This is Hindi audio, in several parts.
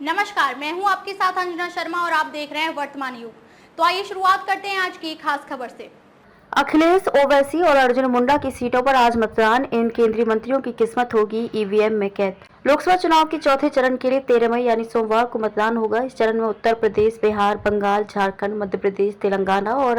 नमस्कार, मैं हूं आपके साथ अंजना शर्मा और आप देख रहे हैं वर्तमान युग। तो आइए शुरुआत करते हैं आज की खास खबर से। अखिलेश ओवैसी और अर्जुन मुंडा की सीटों पर आज मतदान। इन केंद्रीय मंत्रियों की किस्मत होगी ईवीएम में कैद। लोकसभा चुनाव के चौथे चरण के लिए 13 मई यानी सोमवार को मतदान होगा। इस चरण में उत्तर प्रदेश, बिहार, बंगाल, झारखंड, मध्य प्रदेश, तेलंगाना और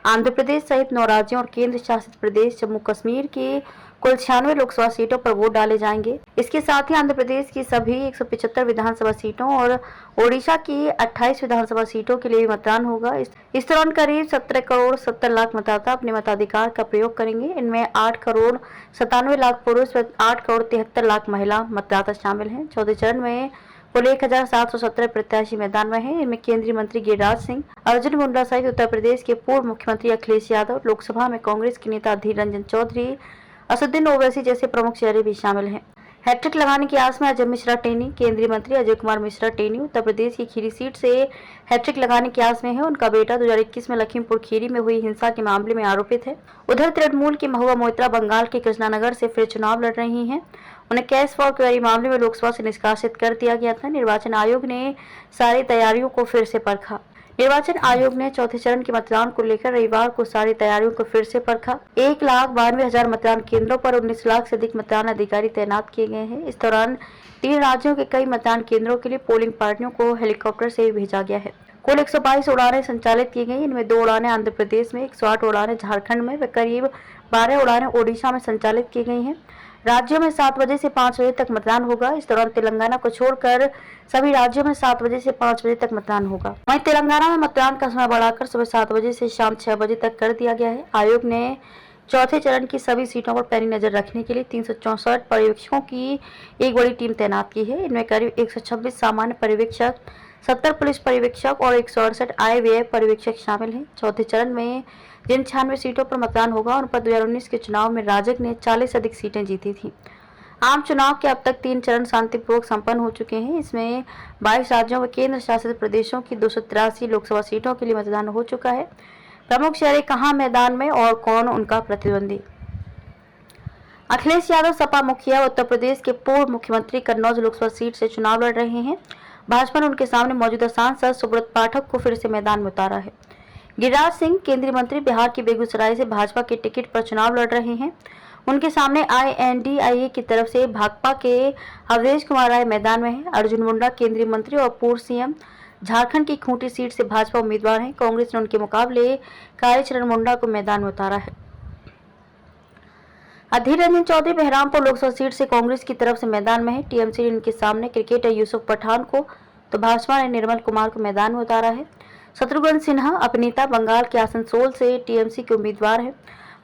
आंध्र प्रदेश सहित 9 राज्यों और केंद्र शासित प्रदेश जम्मू कश्मीर की कुल 96 लोकसभा सीटों पर वोट डाले जाएंगे। इसके साथ ही आंध्र प्रदेश की सभी 175 विधानसभा सीटों और ओडिशा की 28 विधानसभा सीटों के लिए भी मतदान होगा। इस दौरान करीब 17 करोड़ 70 लाख मतदाता अपने मताधिकार का प्रयोग करेंगे। इनमें 8 करोड़ 97 लाख पुरुष व 8 करोड़ 73 लाख महिला मतदाता शामिल हैं। चौथे चरण में कुल 1717 प्रत्याशी मैदान में हैं। इनमें केंद्रीय मंत्री गिरिराज सिंह, अर्जुन मुंडा सहित उत्तर प्रदेश के पूर्व मुख्यमंत्री अखिलेश यादव, लोकसभा में कांग्रेस के नेता अधीर रंजन चौधरी, असदुद्दीन ओवैसी जैसे प्रमुख चेहरे भी शामिल हैं। हैट्रिक लगाने की आस में अजय मिश्रा टेनी, केंद्रीय मंत्री अजय कुमार मिश्रा टेनी उत्तर प्रदेश की खीरी सीट से हैट्रिक लगाने की आस में है। उनका बेटा 2021 में लखीमपुर खीरी में हुई हिंसा के मामले में आरोपित है। उधर तृणमूल की महुआ मोइत्रा बंगाल के कृष्णानगर से फिर चुनाव लड़ रही हैं। उन्हें कैश फॉर क्वेरी मामले में लोकसभा से निष्कासित कर दिया गया था। निर्वाचन आयोग ने सारी तैयारियों को फिर से परखा। निर्वाचन आयोग ने चौथे चरण के मतदान को लेकर रविवार को सारी तैयारियों को फिर से परखा। 1,92,000 मतदान केंद्रों पर 19 लाख से अधिक मतदान अधिकारी तैनात किए गए हैं। इस दौरान 3 राज्यों के कई मतदान केंद्रों के लिए पोलिंग पार्टियों को हेलीकॉप्टर से भेजा गया है। कुल 122 उड़ानें संचालित की गई। इनमें 2 उड़ानें आंध्र प्रदेश में, 108 उड़ानें झारखंड में व करीब 12 उड़ानें ओडिशा में संचालित की गई हैं। राज्यों में 7 बजे से 5 बजे तक मतदान होगा। इस दौरान तेलंगाना को छोड़कर सभी राज्यों में 7 बजे से 5 बजे तक मतदान होगा। वहीं तेलंगाना में मतदान का समय बढ़ाकर सुबह 7 बजे से शाम 6 बजे तक कर दिया गया है। आयोग ने चौथे चरण की सभी सीटों पर पैनी नजर रखने के लिए 364 पर्यवेक्षकों की एक बड़ी टीम तैनात की है। इनमें करीब 126 सामान्य पर्यवेक्षक, 70 पुलिस पर्यवेक्षक और 168 आय व्यय पर्यवेक्षक शामिल हैं। चौथे चरण में जिन 96 सीटों पर मतदान होगा उन पर 2019 के चुनाव में राजग ने 40 से अधिक सीटें जीती थी। आम चुनाव के अब तक 3 चरण शांतिपूर्वक संपन्न हो चुके हैं। इसमें 22 राज्यों व केंद्र शासित प्रदेशों की 283 लोकसभा सीटों के लिए मतदान हो चुका है। प्रमुख चेहरे कहां मैदान में और कौन उनका प्रतिद्वंदी? अखिलेश यादव सपा मुखिया उत्तर प्रदेश के पूर्व मुख्यमंत्री कन्नौज लोकसभा सीट से चुनाव लड़ रहे हैं। भाजपा ने उनके सामने मौजूदा सांसद सुब्रत पाठक को फिर से मैदान में उतारा है। गिरिराज सिंह केंद्रीय मंत्री बिहार के बेगूसराय से भाजपा के टिकट पर चुनाव लड़ रहे हैं। उनके सामने INDIA की तरफ से भाकपा के अवधेश कुमार राय मैदान में है। अर्जुन मुंडा केंद्रीय मंत्री और पूर्व सीएम झारखंड की खूंटी सीट से भाजपा उम्मीदवार हैं। कांग्रेस ने उनके मुकाबले कालीचरण मुंडा को मैदान में उतारा है। अधीर रंजन चौधरी बहरामपुर लोकसभा सीट से कांग्रेस की तरफ से मैदान में है। टीएमसी ने इनके सामने क्रिकेटर यूसुफ पठान को तो भाजपा ने निर्मल कुमार को मैदान में उतारा है। शत्रुघ्न सिन्हा अभिनेता बंगाल के आसनसोल से टीएमसी के उम्मीदवार हैं।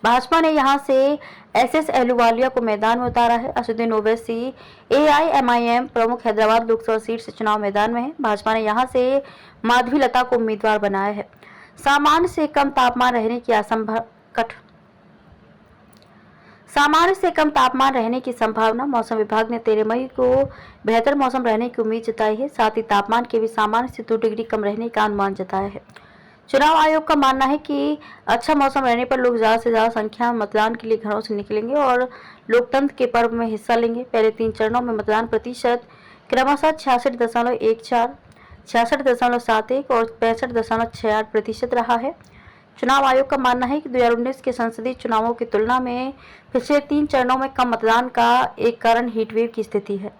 भाजपा ने यहां से SS अहलूवालिया को मैदान में उतारा है। असदुद्दीन ओवैसी AIMIM प्रमुख हैदराबाद लोकसभा सीट से चुनाव मैदान में है। भाजपा ने यहां से माधवी लता को उम्मीदवार बनाया है। सामान्य से कम तापमान रहने की संभावना। मौसम विभाग ने 13 मई को बेहतर मौसम रहने की उम्मीद जताई है। साथ ही तापमान के भी सामान्य से 2 डिग्री कम रहने का अनुमान जताया है। चुनाव आयोग का मानना है कि अच्छा मौसम रहने पर लोग ज्यादा से ज्यादा संख्या में मतदान के लिए घरों से निकलेंगे और लोकतंत्र के पर्व में हिस्सा लेंगे। पहले 3 चरणों में मतदान प्रतिशत क्रमशः 66.14, 66.71 और 65.68% रहा है। चुनाव आयोग का मानना है कि 2019 के संसदीय चुनावों की तुलना में पिछले 3 चरणों में कम मतदान का एक कारण हीटवेव की स्थिति है।